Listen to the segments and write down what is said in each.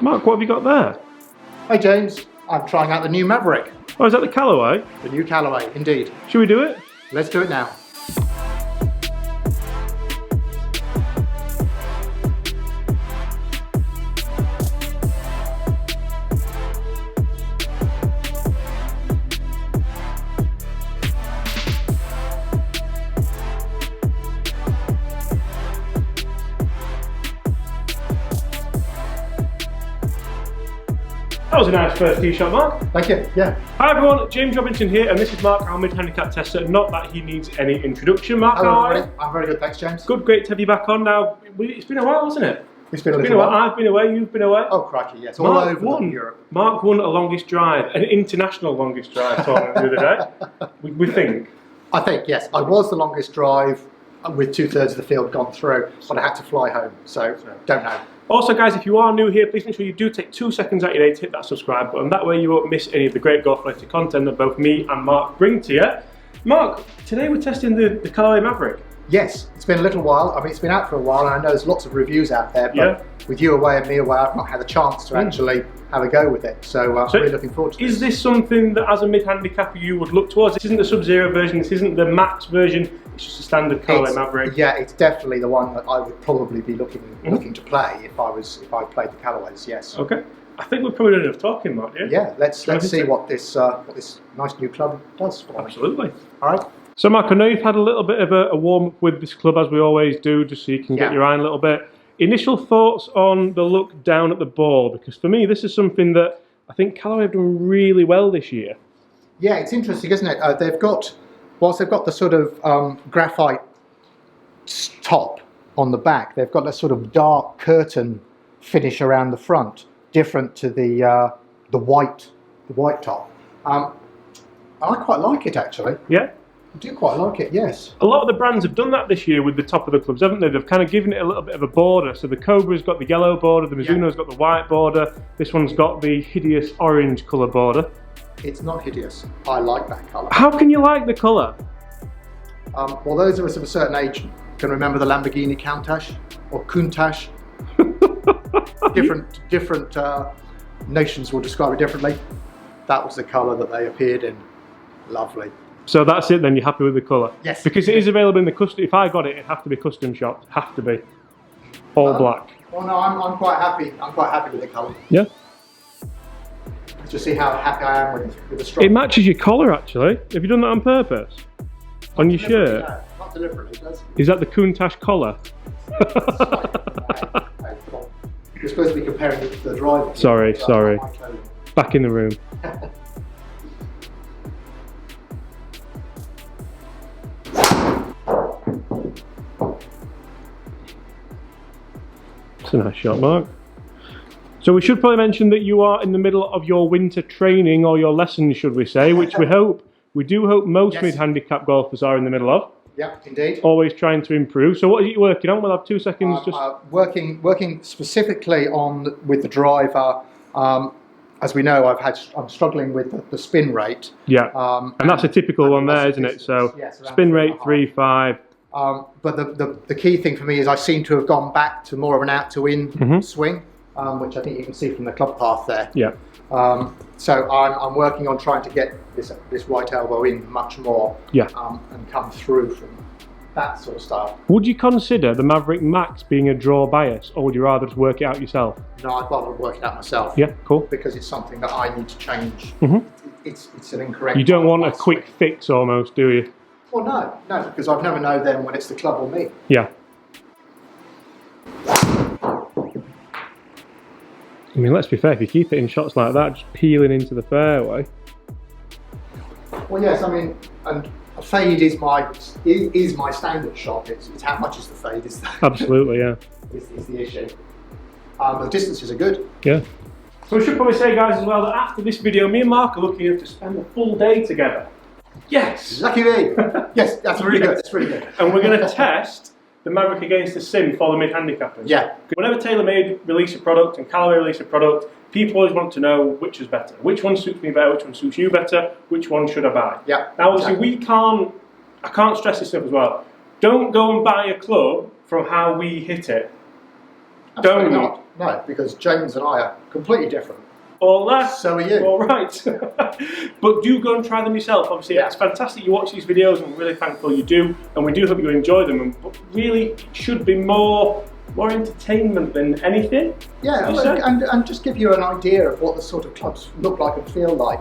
Mark, what have you got there? Hi James, I'm trying out the new Mavrik. Oh, is that the Callaway? The new Callaway, indeed. Should we do it? Let's do it now. That was a nice first tee shot, Mark. Thank you, yeah. Hi everyone, James Robinson here, and this is Mark, our mid-handicap tester. Not that he needs any introduction. Mark, Hello how are you? everybody. I'm very good, thanks James. Good, great to have you back on now. It's been a while, hasn't it? It's been a little while. I've been away, you've been away. Oh crikey, yes, all over Europe. Mark won a longest drive, an international longest drive tournament the other day, we think. I think, yes. I was the longest drive with 2/3 of the field gone through, but I had to fly home, so don't know. Also guys, if you are new here, please make sure you do take 2 seconds out of your day to hit that subscribe button. That way you won't miss any of the great golf-related content that both me and Mark bring to you. Mark, today we're testing the Callaway Mavrik. Yes, it's been a little while. I mean, it's been out for a while, and I know there's lots of reviews out there, but with you away and me away, I've not had a chance to actually have a go with it. So I'm really looking forward to this. Is this something that, as a mid-handicapper, you would look towards? This isn't the Sub-Zero version, this isn't the Max version, it's just a standard Callaway Mavrik. Yeah, it's definitely the one that I would probably be looking to play if I played the Callaways, yes. Okay. I think we've probably done enough talking, Mark, yeah? Yeah, let's see what this nice new club does for me. Absolutely. All right. So Mark, I know you've had a little bit of a warm-up with this club, as we always do, just so you can get your eye in a little bit. Initial thoughts on the look down at the ball, because for me this is something that I think Callaway have done really well this year. Yeah, it's interesting, isn't it? Whilst they've got the sort of graphite top on the back, they've got a sort of dark curtain finish around the front, different to the white top. I quite like it actually. Yeah. I do quite like it, yes. A lot of the brands have done that this year with the top of the clubs, haven't they? They've kind of given it a little bit of a border. So the Cobra's got the yellow border, the Mizuno's got the white border, this one's got the hideous orange colour border. It's not hideous. I like that colour. How can you like the colour? Well, those of us of a certain age can remember the Lamborghini Countach or Countach. different nations will describe it differently. That was the colour that they appeared in. Lovely. So that's it then, you're happy with the colour? Yes. Because it is available in the custom, if I got it, it'd have to be custom shopped, have to be. All black. Well no, I'm quite happy. I'm quite happy with the colour. Yeah. Let's just see how happy I am with the stripe. It matches your collar actually. Have you done that on purpose? On your shirt? No, not deliberately, it does. Is that the Countach collar? You're supposed to be comparing the driver. Sorry. Back in the room. It's a nice shot, Mark. So we should probably mention that you are in the middle of your winter training, or your lessons, should we say, which we do hope most mid-handicap golfers are in the middle of. Yeah, indeed. Always trying to improve. So what are you working on? We'll have 2 seconds. Working specifically with the driver. As we know, I'm struggling with the spin rate. Yeah, and that's a typical one there, isn't it? So spin rate 3.5. But the key thing for me is I seem to have gone back to more of an out-to-in swing, which I think you can see from the club path there. Yeah. So I'm working on trying to get this right elbow in much more. Yeah. And come through from that sort of style. Would you consider the Mavrik Max being a draw bias, or would you rather just work it out yourself? No, I'd rather work it out myself. Yeah, cool. Because it's something that I need to change. It's an incorrect. You don't want a quick fix almost, do you? Well, no, because I've never known then when it's the club or me. Yeah. I mean, let's be fair, if you keep hitting shots like that, just peeling into the fairway. Well, yes, I mean, and a fade is my standard shot. It's how much is the fade is absolutely, yeah. is the issue. The distances are good. Yeah. So we should probably say, guys, as well, that after this video, me and Mark are looking to spend a full day together. Yes! Lucky me! Yes, that's really good. That's really good. And we're going to test the Mavrik against the Sim for the mid-handicappers. Yeah. Whenever TaylorMade release a product and Callaway release a product, people always want to know which is better. Which one suits me better, which one suits you better, which one should I buy? Yeah. Now obviously I can't stress this enough as well. Don't go and buy a club from how we hit it. Absolutely don't you? not. No, because James and I are completely different. All that. So are you. All right. But do go and try them yourself. Obviously, it's fantastic you watch these videos, and we're really thankful you do. And we do hope you enjoy them. But really, it should be more entertainment than anything. Yeah, and just give you an idea of what the sort of clubs look like and feel like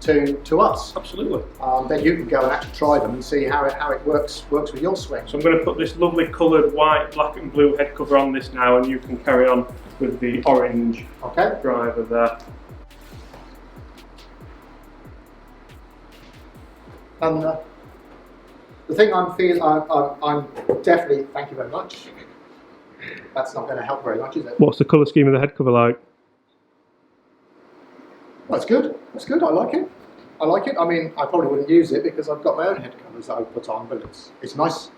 to us. Absolutely. Then you can go and actually try them and see how it works with your swing. So I'm going to put this lovely coloured white, black and blue head cover on this now, and you can carry on with the orange driver there. And the thing I'm definitely, thank you very much. That's not going to help very much, is it? What's the colour scheme of the head cover like? That's good. That's good. I like it. I like it. I mean, I probably wouldn't use it because I've got my own head covers that I put on, but it's nice.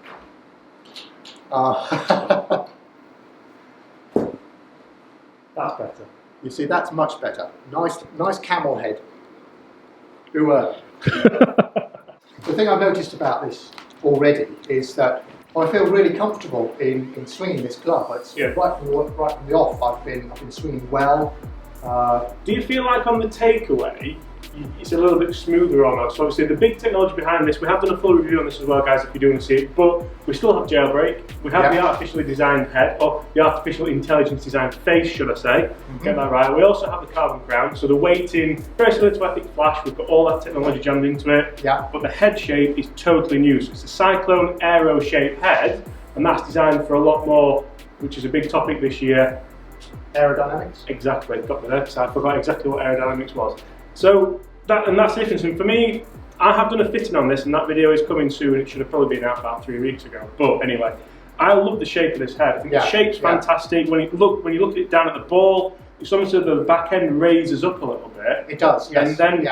That's better. You see, that's much better. Nice camel head. The thing I've noticed about this already is that I feel really comfortable in swinging this club. It's right from the off. I've been swinging well. Do you feel like on the takeaway, it's a little bit smoother on us? So obviously the big technology behind this, we have done a full review on this as well, guys, if you do want to see it, but we still have jailbreak. We have the artificially designed head, or the artificial intelligence designed face, should I say. Get that right. We also have the carbon crown, so the weighting, very similar to I think Flash, we've got all that technology jammed into it, but the head shape is totally new. So it's a Cyclone Aero shaped head, and that's designed for a lot more, which is a big topic this year. Aerodynamics? Exactly, got me there, because I forgot exactly what aerodynamics was. So, that's the difference. And for me, I have done a fitting on this, and that video is coming soon. It should have probably been out about 3 weeks ago. But anyway, I love the shape of this head. I think the shape's fantastic. When you look at it down at the ball, it's almost as the back end raises up a little bit. It does, yes. And then,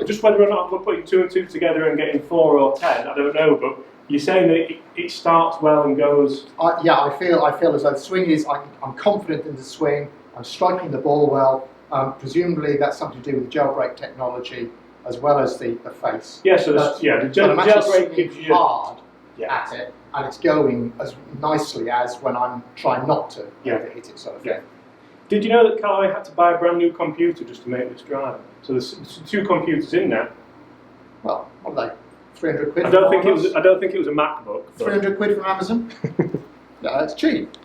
just whether or not we're putting 2 and 2 together and getting 4 or 10, I don't know, but you're saying that it starts well and goes... I feel as though the swing is, I'm confident in the swing, I'm striking the ball well. Presumably that's something to do with the jailbreak technology as well as the face. Yeah, so the jailbreak gives you... hard at it, and it's going as nicely as when I'm trying not to hit it, sort of thing. Did you know that Callaway had to buy a brand new computer just to make this driver? So there's 2 computers in there. Well, what are they? 300 quid. I don't think it was a MacBook. 300 quid from Amazon. No, that's cheap.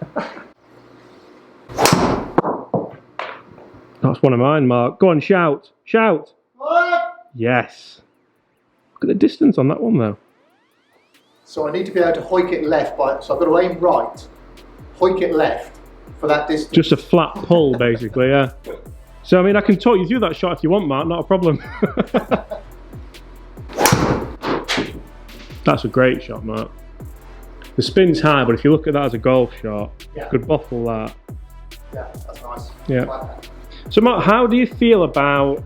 That's one of mine, Mark. Go on, shout, shout. What? Yes. Look at the distance on that one, though. So I need to be able to hoik it left, so I've got to aim right, hoik it left for that distance. Just a flat pull, basically, yeah. So I mean, I can talk you through that shot if you want, Mark. Not a problem. That's a great shot, Mark. The spin's high, but if you look at that as a golf shot, you could bottle that. Yeah, that's nice. Yeah. Like that. So Mark, how do you feel about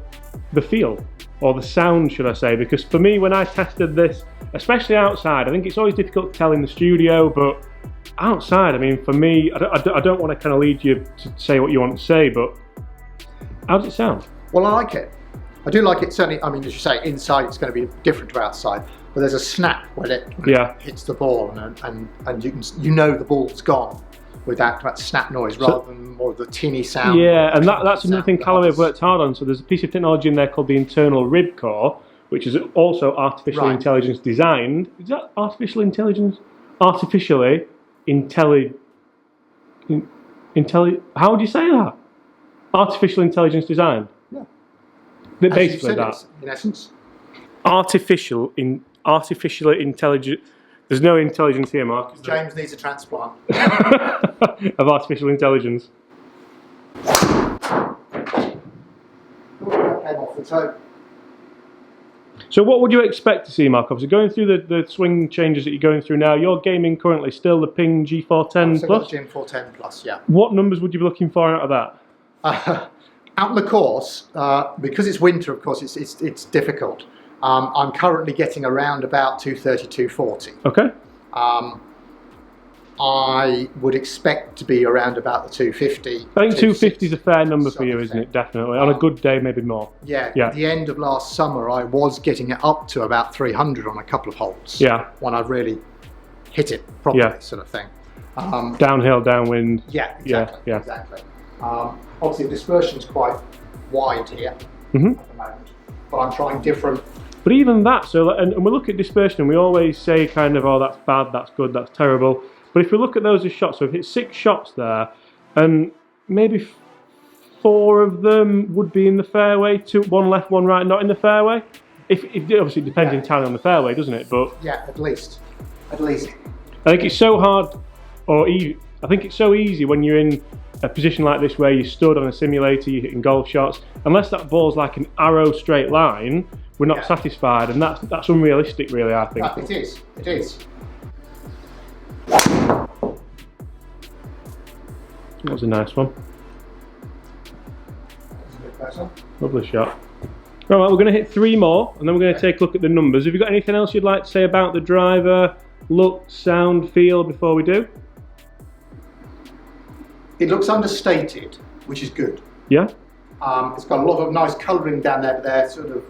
the feel, or the sound, should I say? Because for me, when I tested this, especially outside, I think it's always difficult to tell in the studio, but outside, I mean, for me, I don't want to kind of lead you to say what you want to say, but how does it sound? Well, I like it. I do like it, certainly. I mean, as you say, inside it's going to be different to outside, but there's a snap when it hits the ball, and you know the ball's gone with that snap noise rather than more of the tinny sound. Yeah, and that's another thing Callaway have worked hard on. So there's a piece of technology in there called the internal rib core, which is also artificial intelligence designed. Is that artificial intelligence? Artificially how would you say that? Artificial intelligence designed. Yeah. Basically that. In essence. Artificially intelligent. There's no intelligence here, Mark. James needs a transplant. Of artificial intelligence. That came off the toe. So what would you expect to see, Mark? Obviously, going through the swing changes that you're going through now, you're gaming currently still the Ping G410 Plus? I've got the G410 Plus, yeah. What numbers would you be looking for out of that? Out in the course, because it's winter, of course, it's difficult. I'm currently getting around about 230, 240. Okay. I would expect to be around about the 250. I think 250 is a fair number for you, isn't it? Definitely. On a good day, maybe more. Yeah. At the end of last summer, I was getting it up to about 300 on a couple of holes. Yeah. When I really hit it properly, sort of thing. Downhill, downwind. Yeah, exactly. Yeah. Exactly. Obviously, the dispersion's quite wide here at the moment, but I'm trying different. But even that, so and we look at dispersion, and we always say kind of, oh, that's bad, that's good, that's terrible. But if we look at those as shots, so if it's 6 shots there, and maybe 4 of them would be in the fairway, 2, 1 left, 1 right, not in the fairway. If obviously it depends entirely on the fairway, doesn't it? But yeah, at least. I think it's so hard, I think it's so easy when you're in a position like this where you stood on a simulator, you're hitting golf shots. Unless that ball's like an arrow straight line, we're not satisfied, and that's unrealistic, really. I think it is. It is. That was a nice one. That's a bit better. Lovely shot. All right, we're going to hit 3 more, and then we're going to take a look at the numbers. Have you got anything else you'd like to say about the driver, look, sound, feel before we do? It looks understated, which is good. Yeah. It's got a lot of nice colouring down there, but they're sort of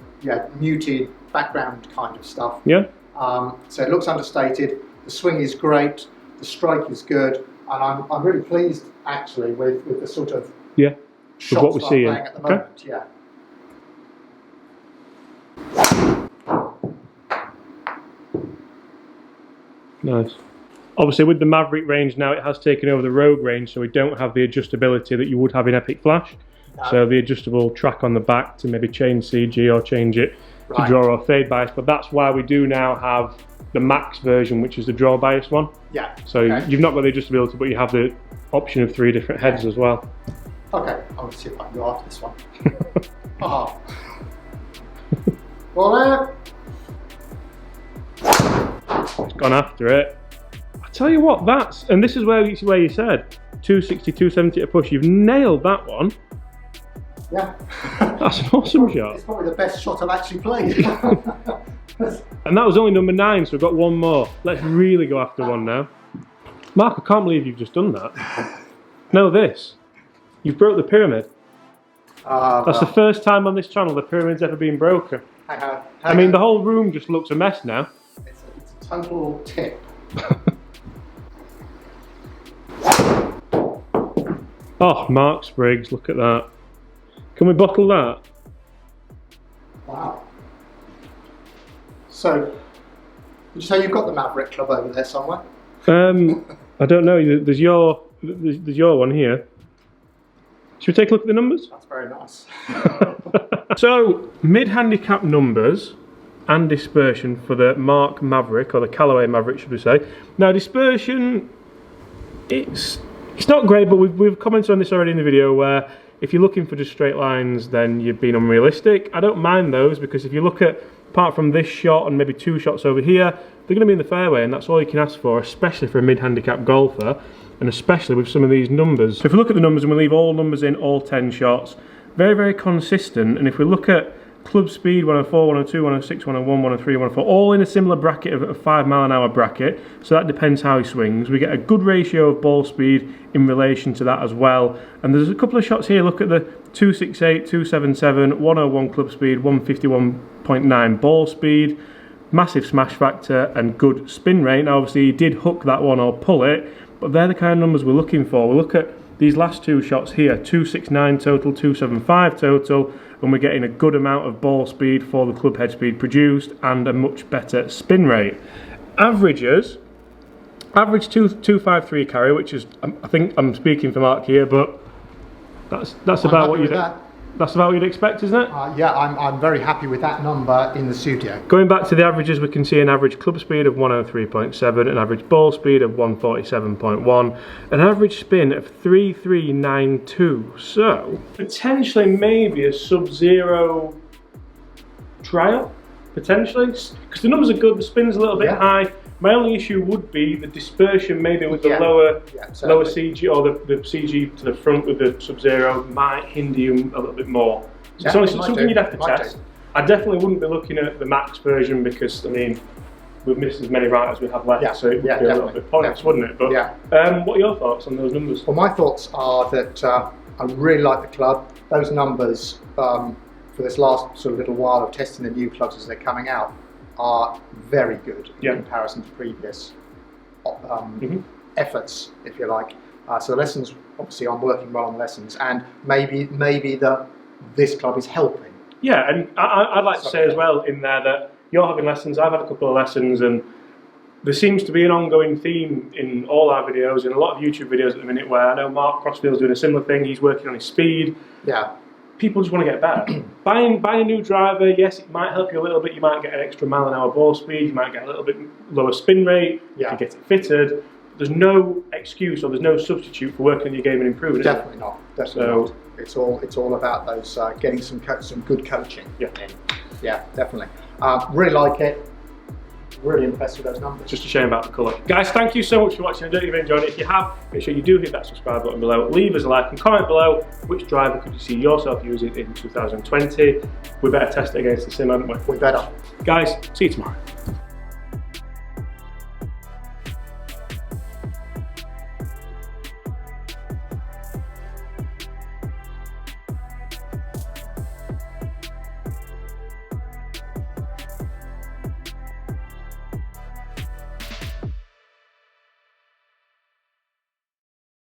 muted background kind of stuff. Yeah. So it looks understated. The swing is great. The strike is good, and I'm really pleased actually with the sort of shots what we're seeing at the moment. Yeah. Nice. Obviously, with the Mavrik range now, it has taken over the Rogue range, so we don't have the adjustability that you would have in Epic Flash. No. So the adjustable track on the back to maybe change CG or change it to draw or fade bias. But that's why we do now have the max version, which is the draw bias one. Yeah. So you've not got the adjustability, but you have the option of 3 different heads as well. Okay, I'll see if I can go after this one. Oh. Well, it's gone after it. I tell you what, and this is where you said 260, 270 at a push. You've nailed that one. Yeah. That's an awesome shot. It's probably the best shot I've actually played. And that was only number 9, so we've got 1 more. Let's really go after one now. Mark, I can't believe you've just done that. No, this. You've broke the pyramid. That's the first time on this channel the pyramid's ever been broken. I mean, the whole room just looks a mess now. It's a total tip. Oh, Mark Spriggs, look at that. Can we bottle that? Wow. So, did you say you've got the Mavrik Club over there somewhere? I don't know. There's your one here. Should we take a look at the numbers? That's very nice. So, mid-handicap numbers and dispersion for the Mark Mavrik, or the Callaway Mavrik, should we say. Now, dispersion, it's not great, but we've commented on this already in the video, where if you're looking for just straight lines, then you've been unrealistic. I don't mind those, because if you look at, apart from this shot and maybe 2 shots over here, they're going to be in the fairway, and that's all you can ask for, especially for a mid-handicap golfer, and especially with some of these numbers. So if we look at the numbers, and we leave all numbers in, all 10 shots, very, very consistent. And if we look at club speed, 104, 102, 106, 101, 103, 104, all in a similar bracket of a 5 mile an hour bracket, so that depends how he swings. We get a good ratio of ball speed in relation to that as well. And there's a couple of shots here. Look at the 268, 277, 101 club speed, 151.9 ball speed, massive smash factor and good spin rate. Now obviously he did hook that one or pull it, but they're the kind of numbers we're looking for. We look at these last 2 shots here, 269 total, 275 total, and we're getting a good amount of ball speed for the club head speed produced and a much better spin rate. Average 253 carry, which is, I think I'm speaking for Mark here, but that's about what you'd expect, isn't it? Yeah, I'm very happy with that number in the studio. Going back to the averages, we can see an average club speed of 103.7, an average ball speed of 147.1, an average spin of 3392. So, potentially maybe a sub-zero trial, potentially, because the numbers are good, the spin's a little bit high. My only issue would be the dispersion, maybe with the lower CG, or the CG to the front with the Sub-Zero might hinder you a little bit more. So it's only something you'd have to test. I definitely wouldn't be looking at the max version, because I mean we've missed as many right as we have left, so it would be a little bit pointless, wouldn't it? But what are your thoughts on those numbers? Well, my thoughts are that I really like the club. Those numbers for this last sort of little while of testing the new clubs as they're coming out are very good in comparison to previous efforts, if you like. So the lessons, obviously, I'm working well on lessons, and maybe this club is helping. Yeah, and I'd like to say as well in there that you're having lessons, I've had a couple of lessons, and there seems to be an ongoing theme in all our videos, in a lot of YouTube videos at the minute, where I know Mark Crossfield's doing a similar thing. He's working on his speed. Yeah. People just want to get better. Buying a new driver, yes, it might help you a little bit. You might get an extra mile-an-hour ball speed. You might get a little bit lower spin rate if you get it fitted. There's no excuse or there's no substitute for working on your game and improving it. Definitely not. Definitely not. It's all about those getting some good coaching. Yeah. Yeah, definitely. Really like it. Really impressed with those numbers. Just a shame about the colour. Guys, thank you so much for watching. I don't even enjoyed it. If you have, make sure you do hit that subscribe button below. Leave us a like and comment below which driver could you see yourself using in 2020. We better test it against the sim, haven't we? We better. Guys, see you tomorrow.